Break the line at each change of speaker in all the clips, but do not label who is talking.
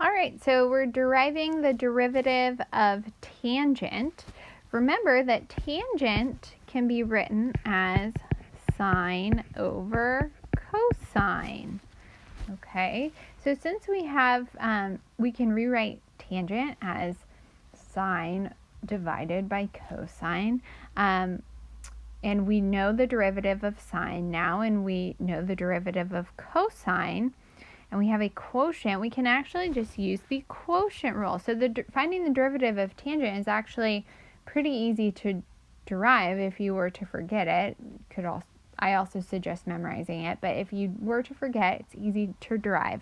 All right, so we're deriving the derivative of tangent. Remember that tangent can be written as sine over cosine. Okay, so since we have, we can rewrite tangent as sine divided by cosine, and we know the derivative of sine now, and we know the derivative of cosine, and we have a quotient, we can actually just use the quotient rule. So finding the derivative of tangent is actually pretty easy to derive if you were to forget it. I also suggest memorizing it, but if you were to forget, it's easy to derive.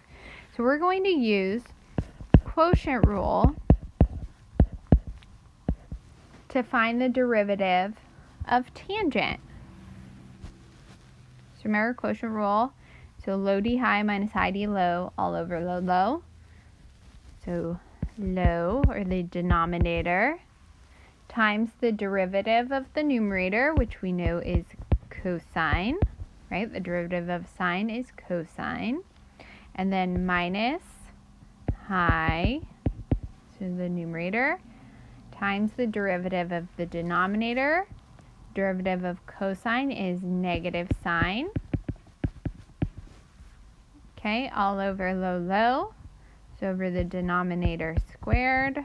So we're going to use quotient rule to find the derivative of tangent. So remember quotient rule. So low d high minus high d low all over low low. So low, or the denominator, times the derivative of the numerator, which we know is cosine, right? The derivative of sine is cosine. And then minus high, so the numerator, times the derivative of the denominator. Derivative of cosine is negative sine. Okay, all over low, low, so over the denominator squared.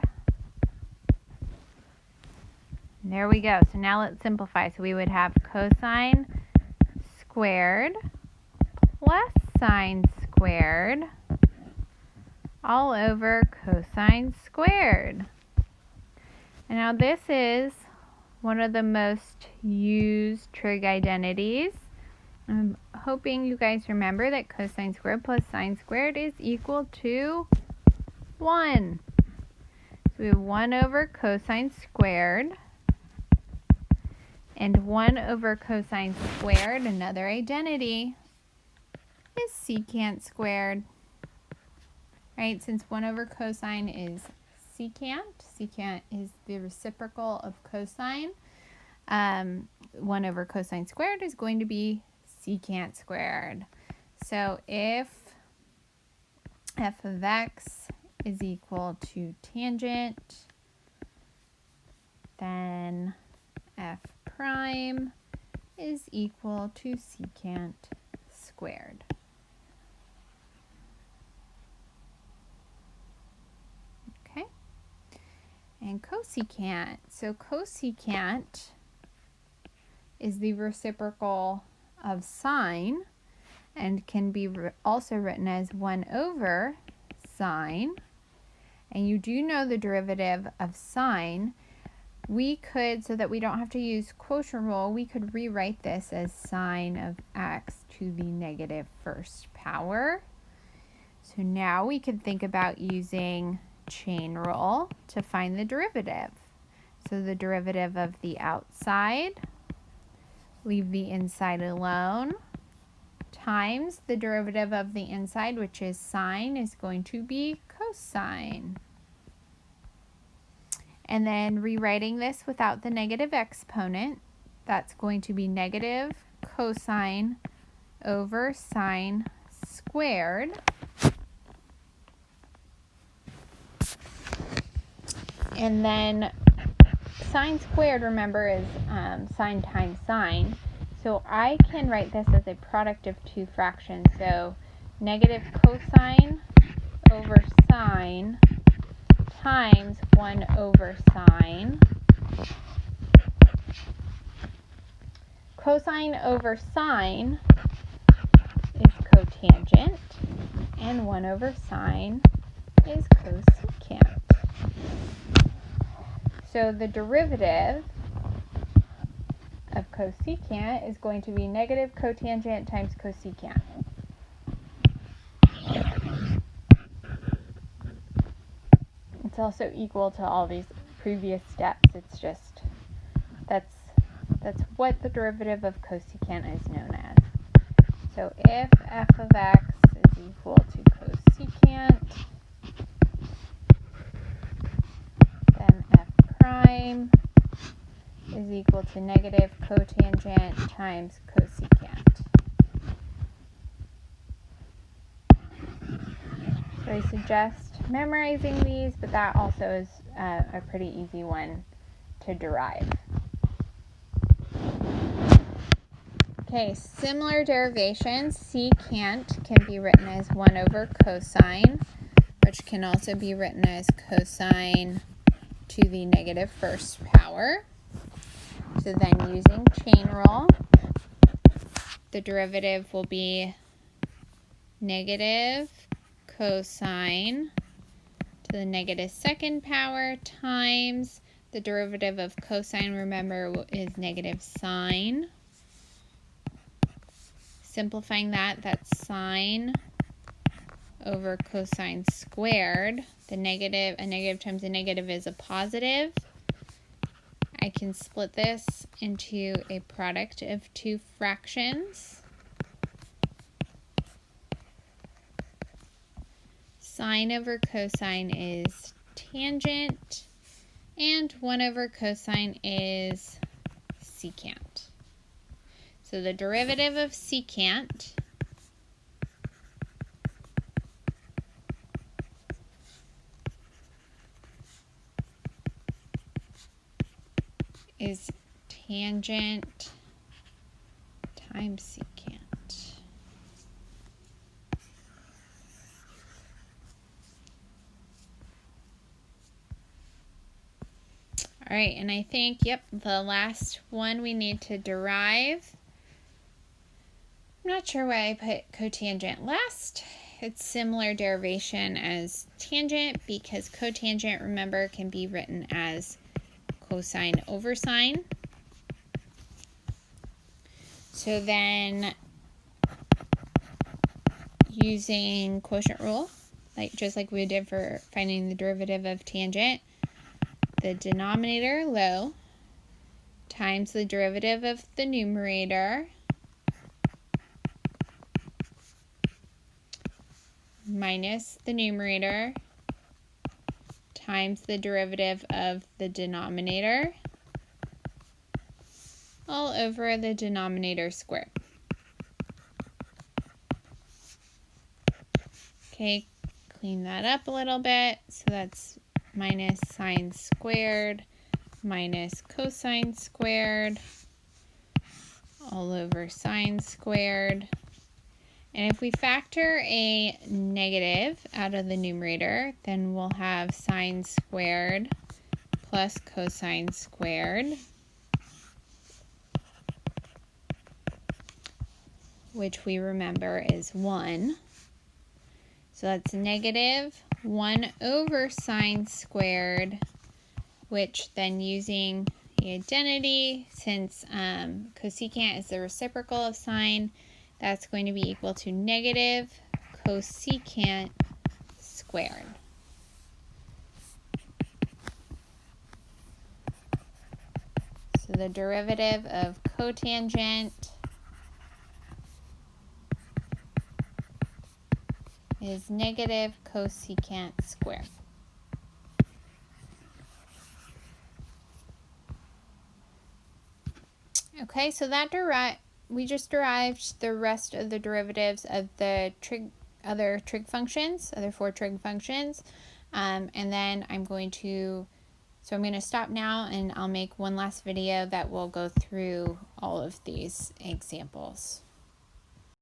And there we go. So now let's simplify. So we would have cosine squared plus sine squared all over cosine squared. And now this is one of the most used trig identities. I'm hoping you guys remember that cosine squared plus sine squared is equal to 1. So we have 1 over cosine squared, and 1 over cosine squared, another identity, is secant squared. Right, since 1 over cosine is secant is the reciprocal of cosine, 1 over cosine squared is going to be secant squared. So if f of x is equal to tangent, then f prime is equal to secant squared. Okay, and cosecant. So cosecant is the reciprocal of sine and can be also written as 1 over sine. And you do know the derivative of sine. We could, so that we don't have to use quotient rule, we could rewrite this as sine of x to the negative first power. So now we can think about using chain rule to find the derivative. So the derivative of the outside, leave the inside alone, times the derivative of the inside, which is sine, is going to be cosine. And then rewriting this without the negative exponent, that's going to be negative cosine over sine squared. And then sine squared, remember, is sine times sine. So I can write this as a product of two fractions. So negative cosine over sine times 1 over sine. Cosine over sine is cotangent, and 1 over sine is cosecant. So the derivative of cosecant is going to be negative cotangent times cosecant. It's also equal to all these previous steps. It's just, that's what the derivative of cosecant is known as. So if f of x is equal to cosecant, then f prime is equal to negative cotangent times cosecant. So I suggest memorizing these, but that also is a pretty easy one to derive. Okay, similar derivations. Secant can be written as 1 over cosine, which can also be written as cosine to the negative first power. So then using chain rule, the derivative will be negative cosine to the negative second power times the derivative of cosine, remember, is negative sine. Simplifying that, that's sine over cosine squared. A negative times a negative is a positive. I can split this into a product of two fractions. Sine over cosine is tangent, and 1 over cosine is secant. So the derivative of secant is tangent times secant. All right, and I think, yep, the last one we need to derive. I'm not sure why I put cotangent last. It's similar derivation as tangent because cotangent, remember, can be written as cosine over sine. So then using quotient rule, just like we did for finding the derivative of tangent, the denominator, low, times the derivative of the numerator minus the numerator times the derivative of the denominator all over the denominator squared. Okay, clean that up a little bit. So that's minus sine squared minus cosine squared all over sine squared. And if we factor a negative out of the numerator, then we'll have sine squared plus cosine squared, which we remember is 1. So that's negative 1 over sine squared, which then using the identity, since cosecant is the reciprocal of sine, that's going to be equal to negative cosecant squared. So the derivative of cotangent is negative cosecant squared. Okay, so that we just derived the rest of the derivatives of the other trig functions, other 4 trig functions, and then I'm going to stop now and I'll make one last video that will go through all of these examples.